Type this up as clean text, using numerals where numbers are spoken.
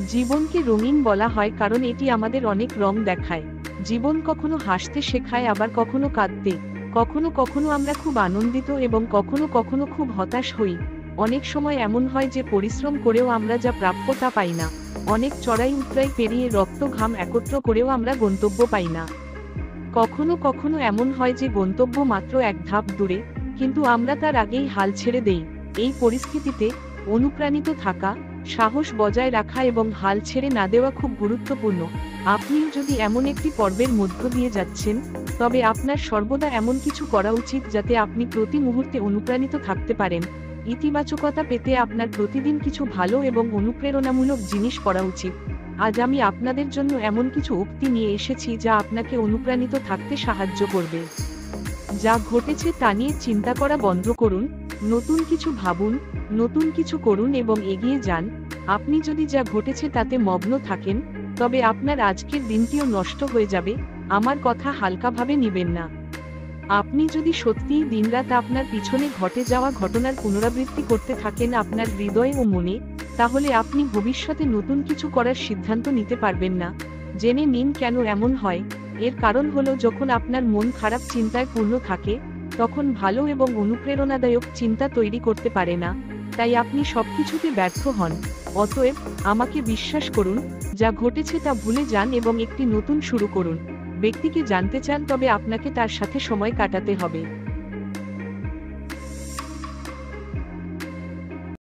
জীবনকে রঙিন বলা হয় কারণ এটি আমাদের অনেক রং দেখায়। জীবন কখনো হাসতে শেখায়, আবার কখনো কাঁদতে। কখনো কখনো আমরা খুব আনন্দিত এবং কখনো কখনো খুব হতাশ হই। অনেক সময় এমন হয় যে পরিশ্রম করেও আমরা যা প্রাপ্য তা পাই না। অনেক চড়াই উতরাই পেরিয়ে রক্ত ঘাম একত্র করেও আমরা গন্তব্য পাই না। কখনো কখনো এমন হয় যে গন্তব্য মাত্র এক ধাপ দূরে, কিন্তু আমরা তার আগেই হাল ছেড়ে দেই। এই পরিস্থিতিতে অনুপ্রাণিত থাকা, সাহস বজায় রাখা এবং হাল ছেড়ে না দেওয়া খুব গুরুত্বপূর্ণ। আপনিও যদি এমন একটি পর্বের মধ্য দিয়ে যাচ্ছেন, তবে আপনার সর্বদা এমন কিছু করা উচিত যাতে আপনি প্রতি মুহূর্তে অনুপ্রাণিত থাকতে পারেন। ইতিবাচকতা পেতে আপনার প্রতিদিন কিছু ভালো এবং অনুপ্রেরণামূলক জিনিস করা উচিত। আজ আমি আপনাদের জন্য এমন কিছু উক্তি নিয়ে এসেছি যা আপনাকে অনুপ্রাণিত থাকতে সাহায্য করবে। যা ঘটেছে তা নিয়ে চিন্তা করা বন্ধ করুন, নতুন কিছু ভাবুন, নতুন কিছু করুন এবং এগিয়ে যান। আপনি যদি যা ঘটেছে তাতে মগ্ন থাকেন, তবে আপনার আজকের দিনটিও নষ্ট হয়ে যাবে। আমার কথা হালকাভাবে নেবেন না। আপনি যদি সত্যিই দিনরাত আপনার পিছনে ঘটে যাওয়া ঘটনার পুনরাবৃত্তি করতে থাকেন আপনার হৃদয় ও মনে, তাহলে আপনি ভবিষ্যতে নতুন কিছু করার সিদ্ধান্ত নিতে পারবেন না। জেনে নিন কেন এমন হয়। এর কারণ হলো, যখন আপনার মন খারাপ চিন্তায় পূর্ণ থাকে, তখন ভালো এবং অনুপ্রেরণাদায়ক চিন্তা তৈরি করতে পারে না। তাই আপনি সবকিছুতে ব্যর্থ হন। অতএব, আমাকে বিশ্বাস করুন, যা ঘটেছে তা ভুলে যান এবং একটি নতুন শুরু করুন। ব্যক্তিকে জানতে চান, তবে আপনাকে তার সাথে সময় কাটাতে হবে।